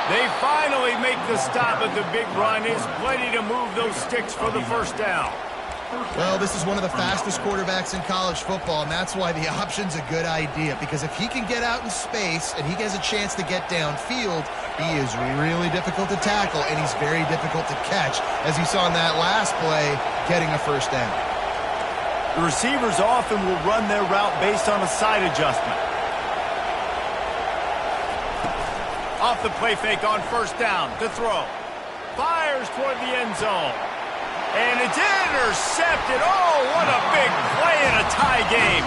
They finally make the stop at the big run. He's plenty to move those sticks for the first down. Well, this is one of the fastest quarterbacks in college football, and that's why the option's a good idea. Because if he can get out in space and he has a chance to get downfield, he is really difficult to tackle, and he's very difficult to catch, as you saw in that last play, getting a first down. The receivers often will run their route based on a side adjustment. Off the play fake on first down to throw. Fires toward the end zone. And it's intercepted. Oh, what a big play in a tie game.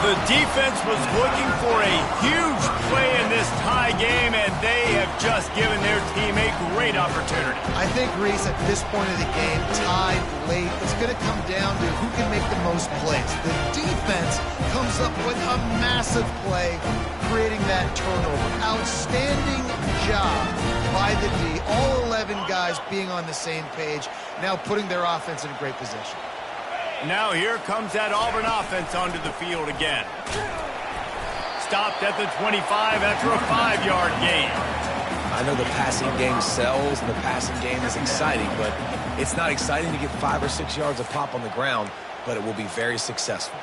The defense was looking for a huge play in this tie game, and they have just given their team a great opportunity. I think, Reese, at this point of the game, tied late, it's going to come down to who can make the most plays. The defense comes up with a massive play, creating that turnover. Outstanding job by the D. All 11 guys being on the same page, now putting their offense in a great position. Now here comes that Auburn offense onto the field again. Stopped at the 25 after a 5-yard gain. I know the passing game sells and the passing game is exciting, but it's not exciting to get 5 or 6 yards of pop on the ground, but it will be very successful.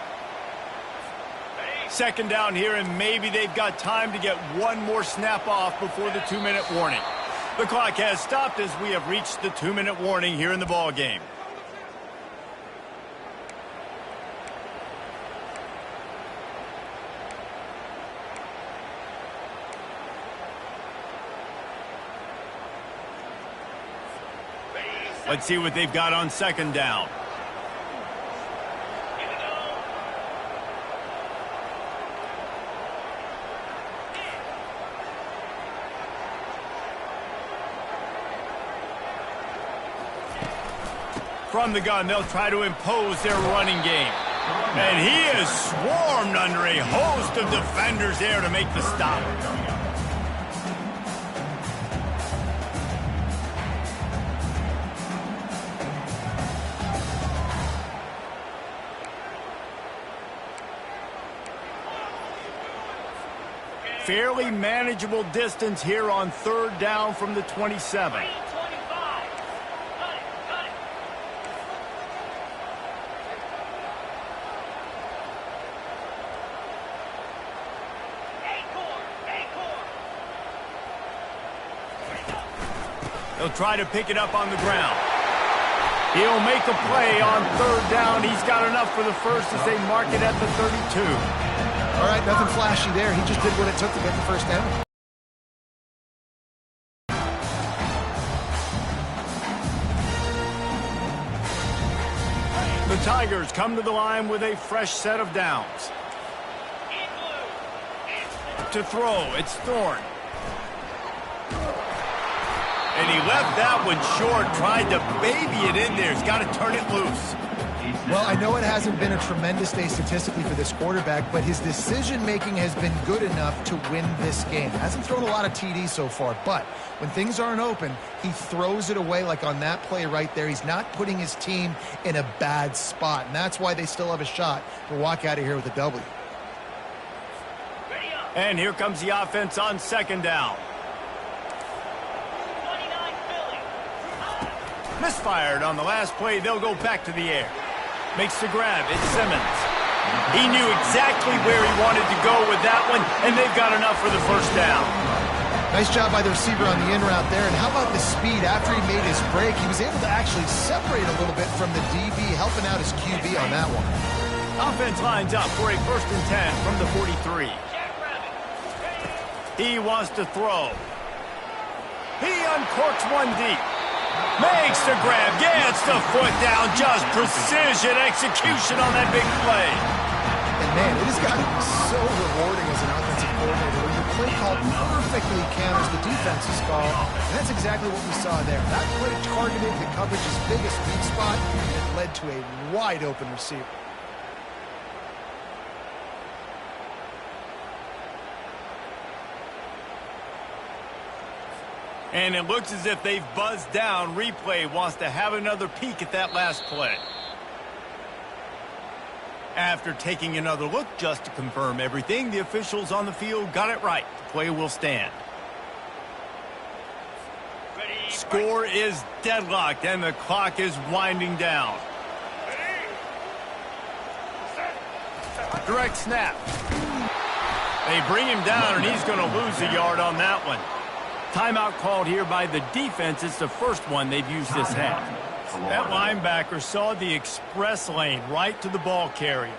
Second down here, and maybe they've got time to get one more snap off before the 2-minute warning. The clock has stopped as we have reached the 2-minute warning here in the ball game. Let's see what they've got on second down. From the gun, they'll try to impose their running game. And he is swarmed under a host of defenders there to make the stop. Fairly manageable distance here on third down from the 27. He'll try to pick it up on the ground. He'll make a play on third down. He's got enough for the first as they mark it at the 32. All right, nothing flashy there. He just did what it took to get the first down. The Tigers come to the line with a fresh set of downs. To throw, it's Thorne. And he left that one short, tried to baby it in there. He's got to turn it loose. Well, I know it hasn't been a tremendous day statistically for this quarterback, but his decision-making has been good enough to win this game. Hasn't thrown a lot of TDs so far, but when things aren't open, he throws it away like on that play right there. He's not putting his team in a bad spot, and that's why they still have a shot to walk out of here with a W. And here comes the offense on second down. Misfired on the last play. They'll go back to the air. Makes the grab. It's Simmons. He knew exactly where he wanted to go with that one, and they've got enough for the first down. Nice job by the receiver on the in route there. And how about the speed? After he made his break, he was able to actually separate a little bit from the DB, helping out his QB on that one. Offense lines up for a 1st and 10 from the 43. He wants to throw. He uncorks one deep. Makes the grab, gets the foot down, just precision execution on that big play. And man, it has got to be so rewarding as an offensive coordinator when your play call perfectly counters the defense's call. And that's exactly what we saw there. That play targeted the coverage's biggest weak spot, and it led to a wide open receiver. And it looks as if they've buzzed down. Replay wants to have another peek at that last play. After taking another look just to confirm everything, the officials on the field got it right. The play will stand. Score is deadlocked, and the clock is winding down. Direct snap. They bring him down, and he's going to lose a yard on that one. Timeout called here by the defense. It's the first one they've used this half. That linebacker saw the express lane right to the ball carrier.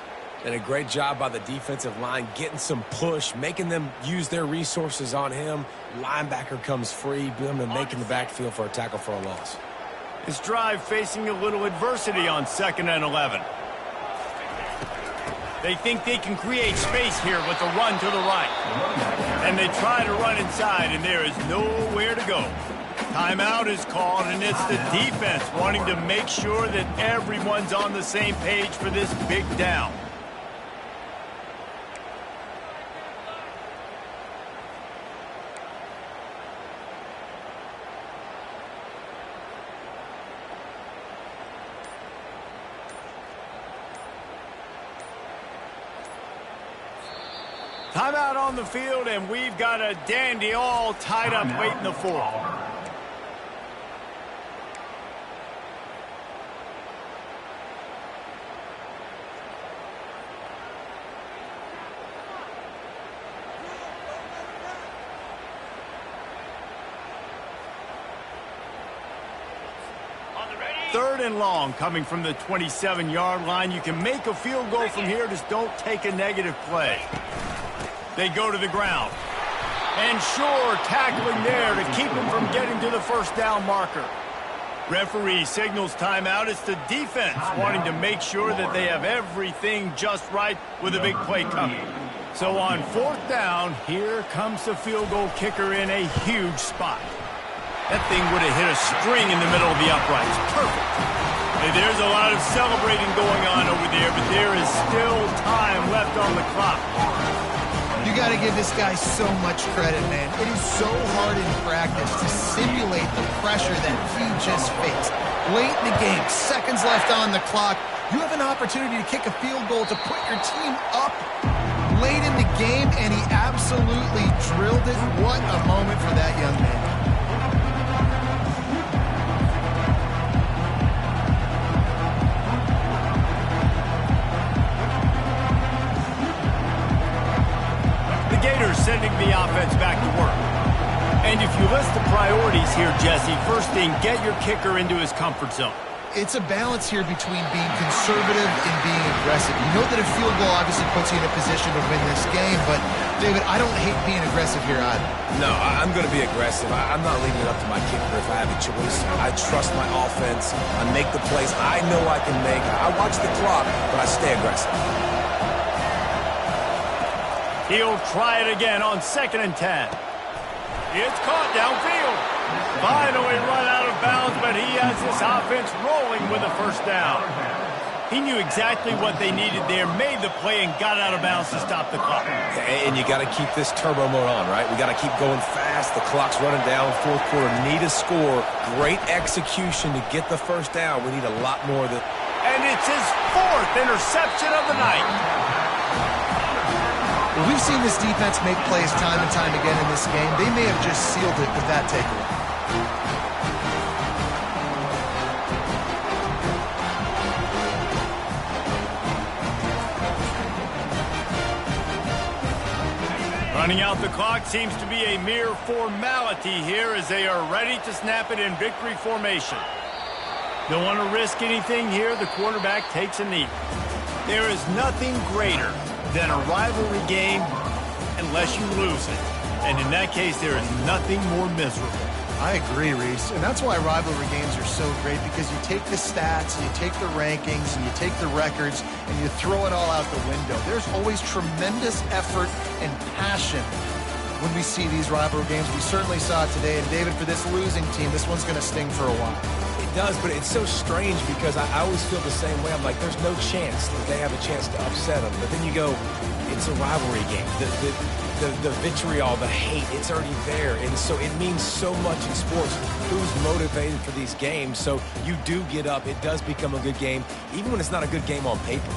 And a great job by the defensive line getting some push, making them use their resources on him. Linebacker comes free, boom, and making the backfield for a tackle for a loss. This drive facing a little adversity on 2nd and 11. They think they can create space here with the run to the right. And they try to run inside, and there is nowhere to go. Timeout is called, and it's the defense wanting to make sure that everyone's on the same page for this big down. Timeout on the field, and we've got a dandy all tied up late in the fourth. Third and long coming from the 27-yard line. You can make a field goal from here, just don't take a negative play. They go to the ground. And sure, tackling there to keep him from getting to the first down marker. Referee signals timeout. It's the defense wanting to make sure that they have everything just right with a big play coming. So on 4th down, here comes the field goal kicker in a huge spot. That thing would have hit a string in the middle of the uprights. Perfect. Hey, there's a lot of celebrating going on over there, but there is still time left on the clock. You got to give this guy so much credit, man. It is so hard in practice to simulate the pressure that he just faced. Late in the game, seconds left on the clock, you have an opportunity to kick a field goal to put your team up late in the game, and he absolutely drilled it. What a moment for that young man. Sending the offense back to work. And if you list the priorities here, Jesse, first thing, get your kicker into his comfort zone. It's a balance here between being conservative and being aggressive. You know that a field goal obviously puts you in a position to win this game, but, David, I don't hate being aggressive here either. No, I'm going to be aggressive. I'm not leaving it up to my kicker if I have a choice. I trust my offense. I make the plays I know I can make. I watch the clock, but I stay aggressive. He'll try it again on 2nd and 10. It's caught downfield. Finally run out of bounds, but he has this offense rolling with a first down. He knew exactly what they needed there, made the play, and got out of bounds to stop the clock. And you got to keep this turbo mode on, right? We got to keep going fast. The clock's running down. 4th quarter, need a score. Great execution to get the first down. We need a lot more of that. And it's his 4th interception of the night. Well, we've seen this defense make plays time and time again in this game. They may have just sealed it with that takeaway. Running out the clock seems to be a mere formality here as they are ready to snap it in victory formation. Don't want to risk anything here. The quarterback takes a knee. There is nothing greater than a rivalry game unless you lose it. And in that case, there is nothing more miserable. I agree, Reese. And that's why rivalry games are so great, because you take the stats, and you take the rankings, and you take the records, and you throw it all out the window. There's always tremendous effort and passion when we see these rivalry games. We certainly saw it today. And, David, for this losing team, this one's going to sting for a while. It does, but it's so strange because I always feel the same way. I'm like, there's no chance that they have a chance to upset them. But then you go, it's a rivalry game. The vitriol, the hate, it's already there. And so it means so much in sports. Who's motivated for these games? So you do get up. It does become a good game, even when it's not a good game on paper.